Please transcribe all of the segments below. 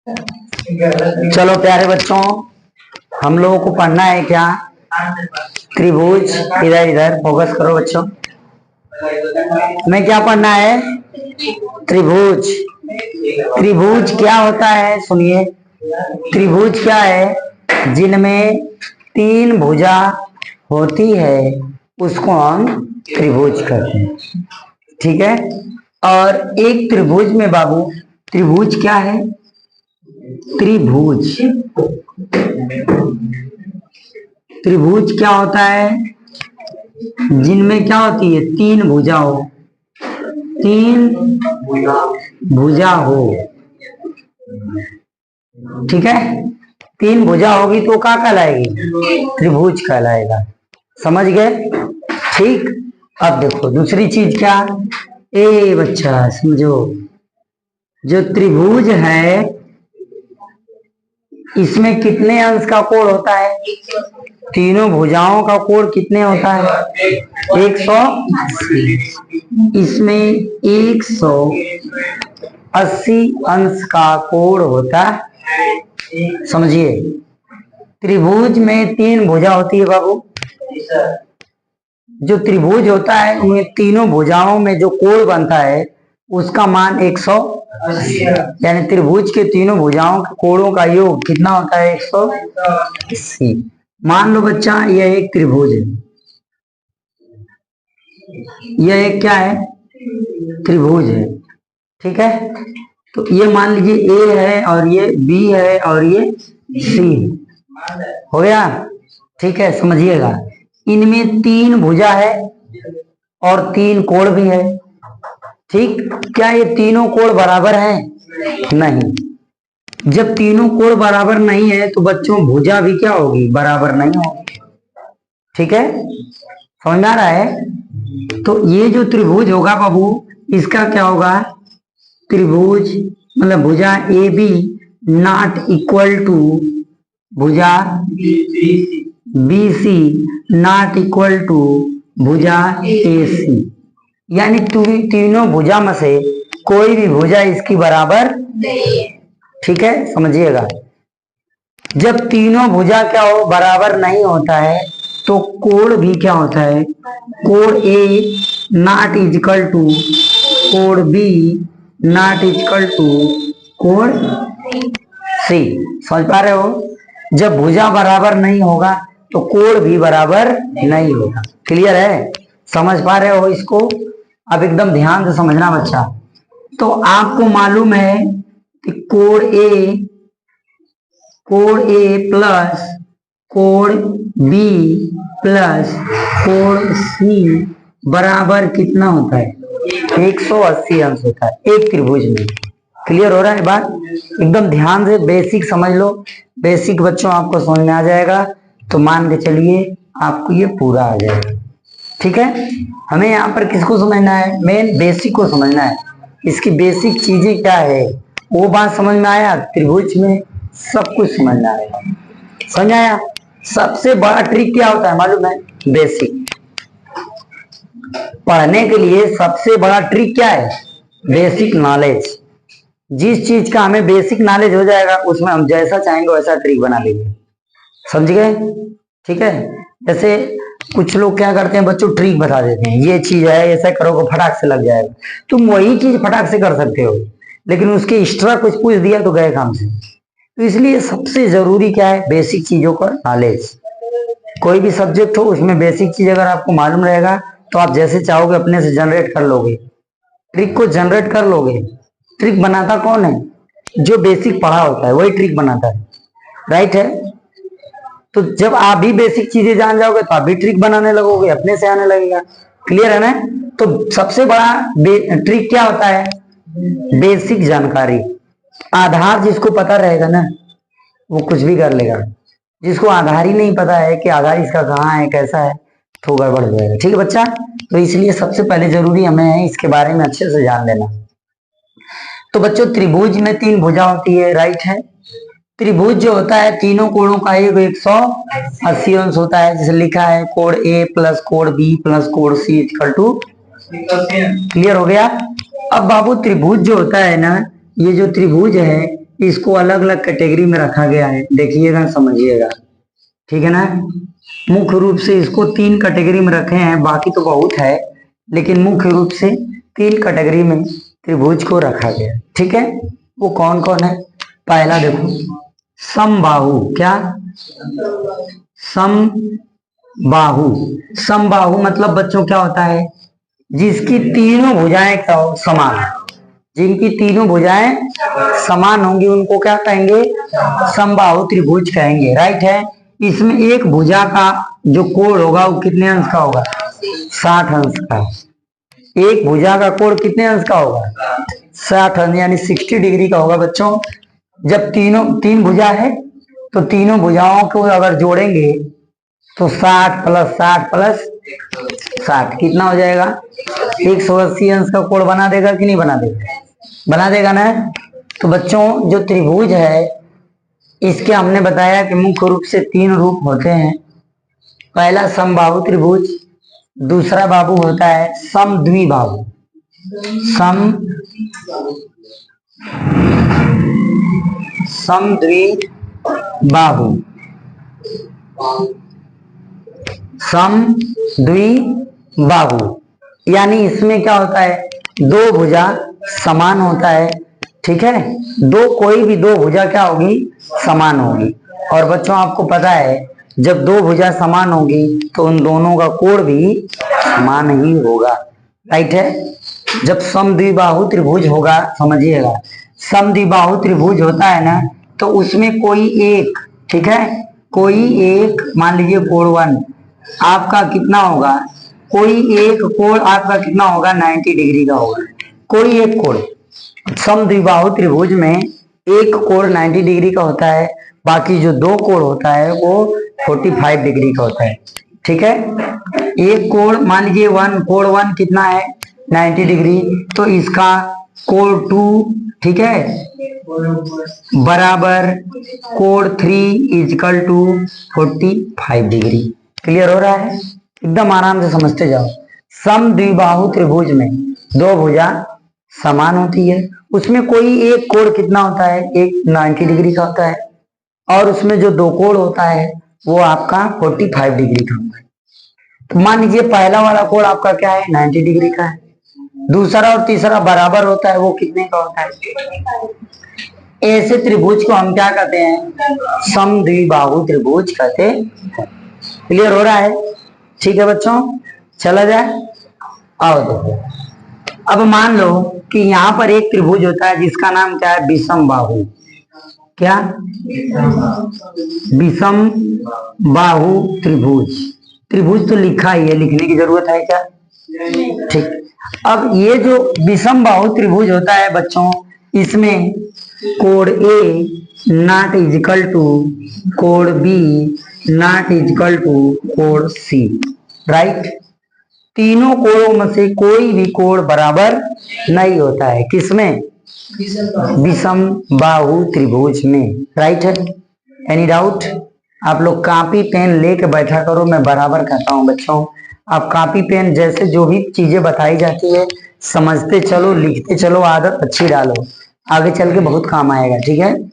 चलो प्यारे बच्चों, हम लोगों को पढ़ना है क्या? त्रिभुज। इधर इधर फोकस करो बच्चों। हमें क्या पढ़ना है? त्रिभुज। त्रिभुज क्या होता है सुनिए। त्रिभुज क्या है? जिनमें तीन भुजा होती है उसको हम त्रिभुज कहते हैं। ठीक है। और एक त्रिभुज में बाबू, त्रिभुज क्या है? त्रिभुज। त्रिभुज क्या होता है? जिनमें क्या होती है? तीन भुजा हो। तीन भुजा हो। ठीक है। तीन भुजा होगी तो क्या कहलाएगी? त्रिभुज कहलाएगा। समझ गए? ठीक। अब देखो दूसरी चीज क्या। ए बच्चा समझो, जो त्रिभुज है इसमें कितने अंश का कोण होता है? तीनों भुजाओं का कोण कितने होता है? 180। इसमें 180 अंश का कोण होता है। समझिए, त्रिभुज में तीन भुजा होती है बाबू। जो त्रिभुज होता है उनमें तीनों भुजाओं में जो कोण बनता है उसका मान 180, यानी त्रिभुज के तीनों भुजाओं के कोणों का योग कितना होता है? 180। मान लो बच्चा यह एक त्रिभुज है, यह एक क्या है? त्रिभुज है। ठीक है। तो ये मान लीजिए ए है और ये बी है और ये सी हो गया। ठीक है, समझिएगा। इनमें तीन भुजा है और तीन कोण भी है। ठीक। क्या ये तीनों कोण बराबर हैं? नहीं। जब तीनों कोण बराबर नहीं है तो बच्चों भुजा भी क्या होगी? बराबर नहीं होगी। ठीक है, समझ में आ रहा है? तो ये जो त्रिभुज होगा बाबू, इसका क्या होगा? त्रिभुज मतलब भुजा A B not equal to भुजा B C not equal to भुजा ए सी, यानी तीनों भुजा में से कोई भी भुजा इसकी बराबर नहीं है। ठीक है, समझिएगा। जब तीनों भुजा क्या हो? बराबर नहीं होता है तो कोण भी क्या होता है? कोण ए नॉट इक्वल टू कोण बी नॉट इक्वल टू कोण सी। समझ पा रहे हो? जब भुजा बराबर नहीं होगा तो कोण भी बराबर नहीं होगा। क्लियर है? समझ पा रहे हो इसको? अब एकदम ध्यान से समझना बच्चा। तो आपको मालूम है कि कोण ए प्लस कोण बी प्लस कोण सी बराबर कितना होता है? 180 अंश होता है एक त्रिभुज में। क्लियर हो रहा है बात? एकदम ध्यान से बेसिक समझ लो। बेसिक बच्चों आपको समझ में आ जाएगा तो मान के चलिए आपको ये पूरा आ जाएगा। ठीक है। हमें यहाँ पर किसको समझना है? मेन बेसिक को समझना है। इसकी बेसिक चीजें क्या है वो बात समझ में आया? त्रिभुज में सब कुछ समझ में आएगा। समझ आया? सबसे बड़ा ट्रिक क्या होता है मालूम है? बेसिक। पढ़ने के लिए सबसे बड़ा ट्रिक क्या है? Basic knowledge. जिस चीज का हमें बेसिक नॉलेज हो जाएगा उसमें हम जैसा चाहेंगे वैसा ट्रिक बना लेंगे। समझ गए? ठीक है। जैसे कुछ लोग क्या करते हैं बच्चों, ट्रिक बता देते हैं, ये चीज है ऐसा करोगे फटाक से लग जाएगा। तुम वही चीज फटाक से कर सकते हो लेकिन उसके एक्स्ट्रा कुछ पूछ दिया तो गए काम से। तो इसलिए सबसे जरूरी क्या है? बेसिक चीजों का नॉलेज। कोई भी सब्जेक्ट हो उसमें बेसिक चीज अगर आपको मालूम रहेगा तो आप जैसे चाहोगे अपने से जनरेट कर लोगे, ट्रिक को जनरेट कर लोगे। ट्रिक बनाता कौन है? जो बेसिक पढ़ा होता है वही ट्रिक बनाता है। राइट है? तो जब आप भी बेसिक चीजें जान जाओगे तो आप भी ट्रिक बनाने लगोगे, अपने से आने लगेगा। क्लियर है ना? तो सबसे बड़ा ट्रिक क्या होता है? बेसिक जानकारी। आधार जिसको पता रहेगा ना वो कुछ भी कर लेगा। जिसको आधार ही नहीं पता है कि आधार इसका कहाँ है कैसा है तो गड़बड़ हो जाएगा। ठीक है बच्चा? तो इसलिए सबसे पहले जरूरी हमें है इसके बारे में अच्छे से जान लेना। तो बच्चों त्रिभुज में तीन भुजा होती है। राइट है? त्रिभुज जो होता है तीनों कोणों का योग 180 अंश होता है। जैसे लिखा है कोण ए प्लस कोण बी प्लस कोण सी इक्वल टू। क्लियर हो गया? अब बाबू त्रिभुज जो होता है ना, ये जो त्रिभुज है इसको अलग अलग कैटेगरी में रखा गया है, देखिएगा समझिएगा, ठीक है ना। मुख्य रूप से इसको 3 कैटेगरी में रखे हैं, बाकी तो बहुत है, लेकिन मुख्य रूप से 3 कैटेगरी में त्रिभुज को रखा गया, ठीक है। वो कौन कौन है? पहला देखो, समबाहु। क्या? समबाहु। समबाहु मतलब बच्चों क्या होता है? जिसकी तीनों भुजाएं क्या हो? समान। जिनकी तीनों भुजाएं समान होंगी उनको क्या कहेंगे? समबाहु त्रिभुज कहेंगे, राइट है। इसमें एक भुजा का जो कोण होगा वो कितने अंश का होगा? 60 अंश का। एक भुजा का कोण कितने अंश का होगा? 60 अंश, यानी 60 डिग्री का होगा बच्चों। जब तीन भुजा है तो तीनों भुजाओं को अगर जोड़ेंगे तो 60 + 60 + 60 कितना हो जाएगा? 180 अंश का कोण बना देगा कि नहीं बना देगा? बना देगा ना। तो बच्चों जो त्रिभुज है इसके हमने बताया कि मुख्य रूप से 3 रूप होते हैं। पहला समबाहु त्रिभुज, दूसरा बाहु होता है समद्विबाहु। समद्विबाहु। समद्विबाहु यानी इसमें क्या होता है? 2 भुजा समान होता है, ठीक है। कोई भी 2 भुजा क्या होगी? समान होगी। और बच्चों आपको पता है जब 2 भुजा समान होगी तो उन दोनों का कोण भी समान ही होगा, राइट है। जब समद्विबाहु त्रिभुज होगा, समझिएगा, समद्विबाहु त्रिभुज होता है ना तो उसमें कोई एक, ठीक है, कोई एक, मान लीजिए कोण 1 आपका कितना होगा? कोई एक कोण आपका कितना होगा? 90 डिग्री का होगा। कोई एक कोण समद्विबाहु त्रिभुज में एक कोण 90 डिग्री का होता है, बाकी जो 2 कोण होता है वो 45 डिग्री का होता है, ठीक है। एक कोण मान लीजिए कोण 1 कितना है? 90 डिग्री। तो इसका कोण 2, ठीक है, बराबर कोण 3 = 45 डिग्री। क्लियर हो रहा है? एकदम आराम से समझते जाओ। समद्विबाहु त्रिभुज में 2 भुजा समान होती है, उसमें कोई एक कोण कितना होता है? एक 90 डिग्री का होता है, और उसमें जो 2 कोण होता है वो आपका 45 डिग्री का होता है। तो मान लीजिए पहला वाला कोण आपका क्या है? 90 डिग्री का है। दूसरा और तीसरा बराबर होता है, वो कितने का होता है? ऐसे त्रिभुज को हम क्या कहते हैं? समद्विबाहु त्रिभुज कहते हैं। क्लियर हो रहा है? ठीक है बच्चों, चला जाए। आओ देखो, अब मान लो कि यहाँ पर एक त्रिभुज होता है जिसका नाम क्या है? विषमबाहु। क्या? विषमबाहु त्रिभुज। त्रिभुज तो लिखा ही है, लिखने की जरूरत है क्या? ठीक। अब ये जो विषमबाहु त्रिभुज होता है बच्चों, इसमें कोण A ≠ कोण B ≠ कोण C, राइट। तीनों कोणों में से कोई भी कोण बराबर नहीं होता है। किसमें? विषमबाहु त्रिभुज में, राइट है। Any doubt? आप लोग कॉपी पेन लेके बैठा करो, मैं बराबर कहता हूँ बच्चों। आप कॉपी पेन जैसे जो भी चीजें बताई जाती है समझते चलो, लिखते चलो, आदत अच्छी डालो, आगे चल के बहुत काम आएगा, ठीक है।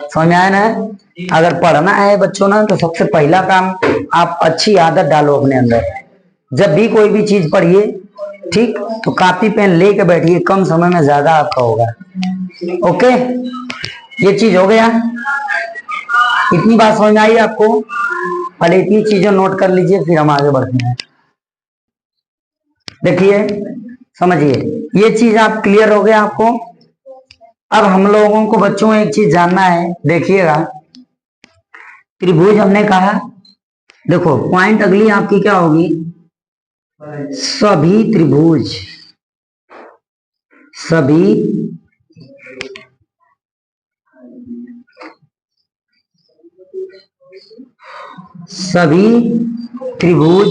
समझ में आया ना? अगर पढ़ना है बच्चों ना तो सबसे पहला काम आप अच्छी आदत डालो अपने अंदर। जब भी कोई भी चीज पढ़िए, ठीक, तो कॉपी पेन लेके बैठिए, कम समय में ज्यादा आपका होगा। ओके, ये चीज हो गया। इतनी बात समझ में आई आपको? पहले इतनी चीजें नोट कर लीजिए, फिर हम आगे बढ़ते हैं। देखिए, समझिए, ये चीज आप क्लियर हो गया आपको। अब हम लोगों को बच्चों एक चीज जानना है, देखिएगा। त्रिभुज हमने कहा, देखो पॉइंट अगली आपकी क्या होगी? सभी त्रिभुज, सभी त्रिभुज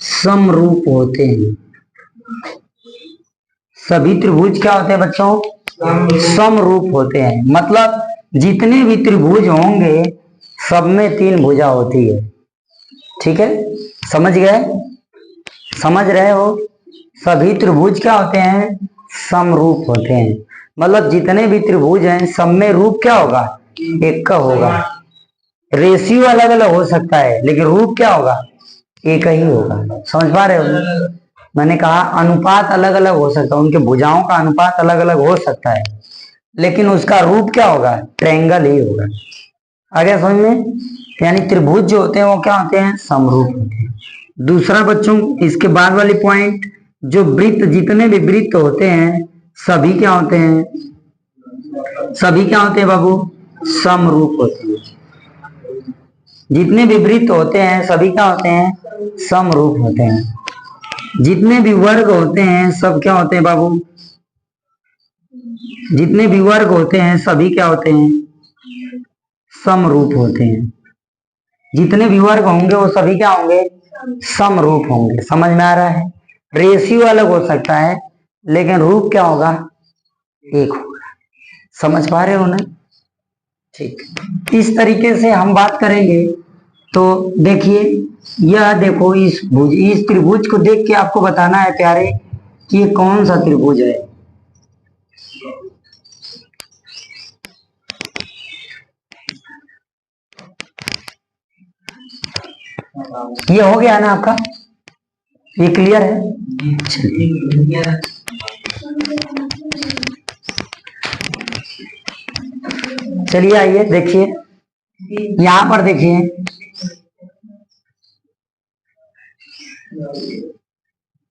समरूप होते हैं। सभी त्रिभुज क्या होते हैं बच्चों? समरूप होते हैं। मतलब जितने भी त्रिभुज होंगे सब में 3 भुजा होती है, ठीक है। समझ गए? समझ रहे हो? सभी त्रिभुज क्या होते हैं? समरूप होते हैं। मतलब जितने भी त्रिभुज हैं सब में रूप क्या होगा, एक का होगा। रेशियो अलग अलग हो सकता है लेकिन रूप क्या होगा, एक ही होगा। समझ पा रहे हो? मैंने कहा अनुपात अलग अलग हो सकता है, उनके भुजाओं का अनुपात अलग अलग हो सकता है लेकिन उसका रूप क्या होगा, ट्रायंगल ही होगा। आ गया समझ में? यानी त्रिभुज जो होते हैं वो क्या होते हैं, समरूप होते हैं। दूसरा बच्चों इसके बाद वाली पॉइंट, जो वृत्त, जितने भी वृत्त होते हैं सभी क्या होते हैं, सभी क्या होते हैं बाबू, समरूप होते हैं। जितने भी वृत्त होते हैं सभी क्या होते हैं, समरूप होते हैं। जितने भी वर्ग होते हैं सब क्या होते हैं बाबू, जितने भी वर्ग होते हैं सभी क्या होते हैं, समरूप होते हैं। जितने भी वर्ग होंगे वो सभी क्या होंगे, समरूप होंगे। समझ में आ रहा है? रेशियो अलग हो सकता है लेकिन रूप क्या होगा, एक होगा। समझ पा रहे हो ना? ठीक, इस तरीके से हम बात करेंगे। तो देखिए, यह देखो इस त्रिभुज को देख के आपको बताना है प्यारे कि ये कौन सा त्रिभुज है। ये हो गया ना आपका, ये क्लियर है? चलिए आइए देखिए, यहां पर देखिए,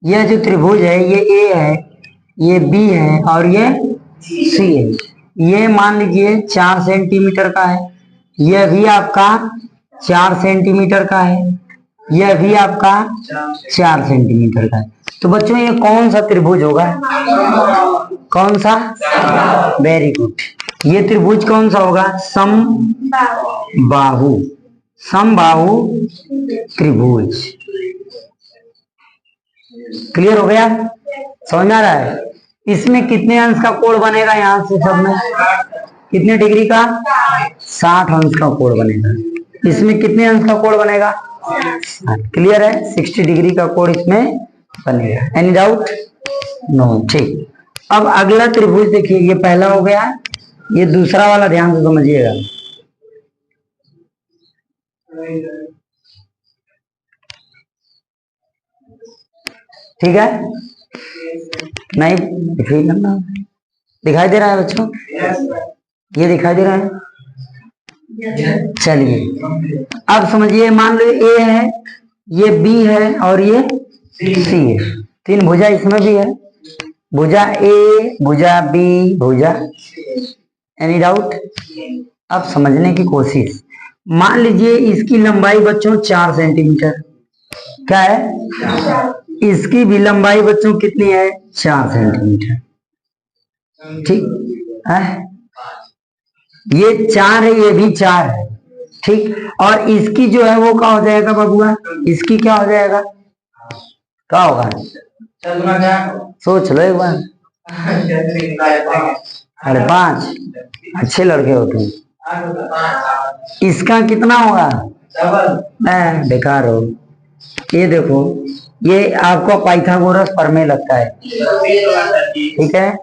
यह जो त्रिभुज है ये ए है, ये बी है और ये सी है। ये मान लीजिए 4 सेंटीमीटर का है, यह भी आपका 4 सेंटीमीटर का है, यह भी आपका 4 सेंटीमीटर का है। तो बच्चों ये कौन सा त्रिभुज होगा, कौन सा? वेरी गुड, ये त्रिभुज कौन सा होगा, समबाहु, समबाहु त्रिभुज। क्लियर हो गया? समझ आ रहा है? इसमें कितने अंश का कोण बनेगा, यहां से सब में कितने डिग्री का, 60 अंश का कोण बनेगा। इसमें कितने अंश का कोण बनेगा, क्लियर है? 60 डिग्री का कोण इसमें बनेगा। Any doubt? नो। ठीक, अब अगला त्रिभुज देखिए, ये पहला हो गया, ये दूसरा वाला ध्यान से समझिएगा। ठीक है? नहीं दिखाई दे रहा है बच्चों? ये दिखाई दे रहा है? चलिए अब समझिए, मान लो ए है, ये बी है और ये सी है। 3 भुजा इसमें भी है, भुजा ए, भुजा बी, भुजा। Any doubt? अब समझने की कोशिश। मान लीजिए इसकी लंबाई बच्चों 4 सेंटीमीटर, क्या है? इसकी भी लंबाई बच्चों कितनी है, 4 सेंटीमीटर। ठीक है, ये 4 है, ये भी 4 है। ठीक, और इसकी जो है वो क्या हो जाएगा बबुआ, इसकी क्या हो जाएगा, क्या होगा, सोच लो एक बार। 5.5, अच्छे लड़के हो तुम। इसका कितना होगा, बेकार हो। ये देखो, ये आपको पाइथागोरस प्रमेय लगता है, ठीक है?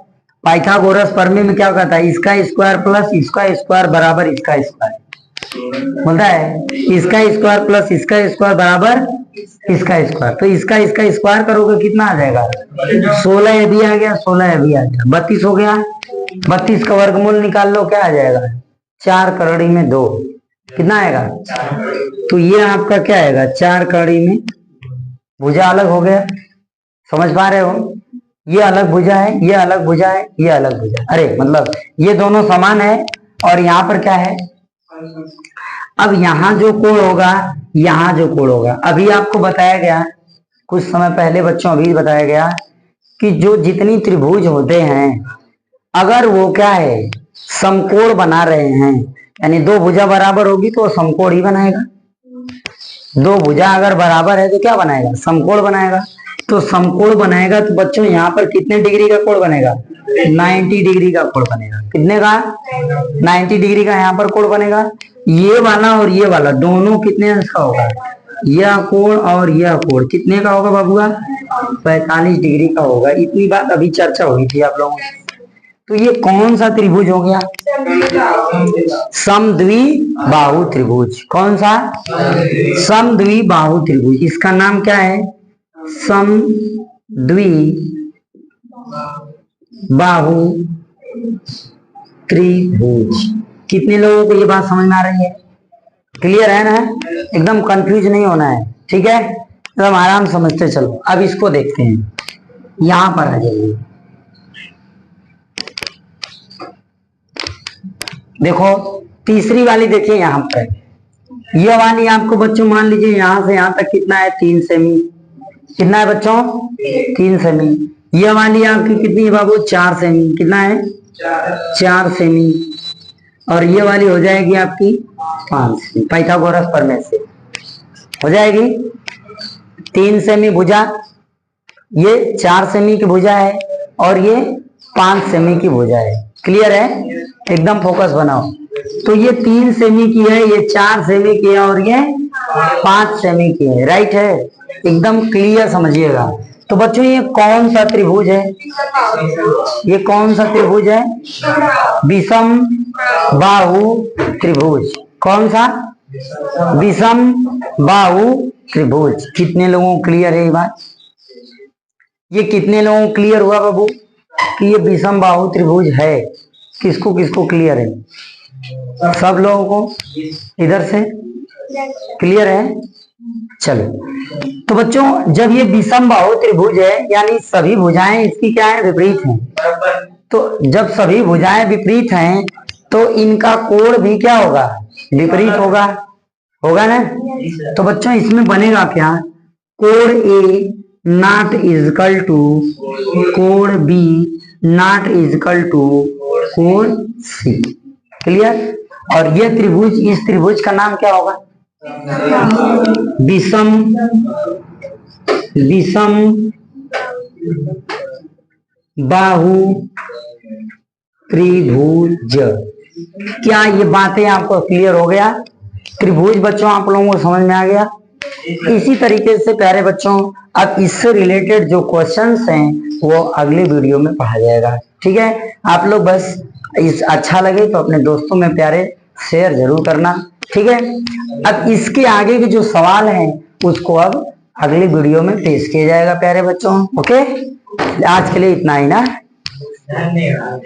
पाइथागोरस प्रमेय में क्या कहता है, इसका स्क्वायर प्लस इसका स्क्वायर बराबर इसका स्क्वायर, बोलता है इसका स्क्वायर प्लस इसका स्क्वायर बराबर इसका स्क्वायर। तो इसका स्क्वायर करोगे कितना आ जाएगा, 16 ये भी आ गया, 16 ये भी आ गया, 32 हो गया। 32 का वर्गमूल निकाल लो, क्या आ जाएगा, 4 करोड़ी में 2, कितना आएगा? तो ये आपका क्या आएगा, 4 करोड़ी में, भुजा अलग हो गया। समझ पा रहे हो? ये अलग भुजा है, ये अलग भुजा है, ये अलग भुजा, अरे मतलब ये दोनों समान है। और यहाँ पर क्या है, अब यहाँ जो कोण होगा, यहाँ जो कोण होगा, अभी आपको बताया गया कुछ समय पहले बच्चों, अभी बताया गया कि जो जितनी त्रिभुज होते हैं अगर वो क्या है, समकोण बना रहे हैं, यानी 2 भुजा बराबर होगी तो समकोण ही बनाएगा। 2 भुजा अगर बराबर है तो क्या बनाएगा, समकोण बनाएगा। तो समकोण बनाएगा तो बच्चों यहाँ पर कितने डिग्री का कोण बनेगा, 90 डिग्री का कोण बनेगा। कितने का, 90 डिग्री का यहाँ पर कोण बनेगा। ये वाला और ये वाला दोनों कितने अंश का होगा, यह कोण और यह कोण कितने का होगा बाबूआ, 45 डिग्री का होगा। इतनी बात अभी चर्चा हुई थी आप लोगों की। तो ये कौन सा त्रिभुज हो गया? समद्विबाहु त्रिभुज। कौन सा? समद्विबाहु त्रिभुज। इसका नाम क्या है? समद्विबाहु त्रिभुज। कितने लोगों को ये बात समझ में आ रही है? क्लियर है ना? एकदम कंफ्यूज नहीं होना है, ठीक है? एकदम आराम समझते चलो। अब इसको देखते हैं, यहां पर आ जाइए। देखो तीसरी वाली देखिए यहां पर। ये वाली आपको बच्चों मान लीजिए यहां से यहां तक कितना है? 3 सेमी। कितना है बच्चों? 3 सेमी। ये वाली आपकी कितनी है बाबू? 4 सेमी। कितना है? 4 सेमी। और ये वाली हो जाएगी आपकी 5 सेमी। पाइथागोरस प्रमेय से हो जाएगी 3 सेमी भुजा, ये 4 सेमी की भुजा है और ये 5 सेमी की भुजा है। क्लियर है? एकदम फोकस बनाओ। तो ये 3 सेमी की है, ये 4 सेमी की है और ये 5 सेमी की है। राइट है? एकदम क्लियर समझिएगा। तो बच्चों ये कौन सा त्रिभुज है? ये कौन सा त्रिभुज है? विषम बाहु त्रिभुज। कौन सा? विषम बाहु त्रिभुज। कितने लोगों को क्लियर है ये बात? ये कितने लोगों को क्लियर हुआ बाबू कि ये विषम बाहु त्रिभुज है? किसको किसको क्लियर है? सब लोगों को इधर से क्लियर है? चलो तो बच्चों जब ये विषम बाहु त्रिभुज है यानी सभी भुजाएं इसकी क्या है? विपरीत हैं। तो जब सभी भुजाएं विपरीत हैं तो इनका कोण भी क्या होगा? विपरीत होगा। होगा ना? तो बच्चों इसमें बनेगा क्या? कोण ए नॉट इजकल टू कोण बी नॉट इजकल टू कोण सी। क्लियर? और ये त्रिभुज, इस त्रिभुज का नाम क्या होगा? विषम बाहु त्रिभुज। क्या ये बातें आपको क्लियर हो गया? त्रिभुज बच्चों आप लोगों को समझ में आ गया? इसी तरीके से प्यारे बच्चों अब इससे रिलेटेड जो क्वेश्चंस हैं वो अगले वीडियो में पढ़ा जाएगा। ठीक है? आप लोग बस इस अच्छा लगे तो अपने दोस्तों में प्यारे शेयर जरूर करना। ठीक है? अब इसके आगे के जो सवाल हैं उसको अब अगले वीडियो में पेश किया जाएगा प्यारे बच्चों। ओके, आज के लिए इतना ही ना। धन्यवाद।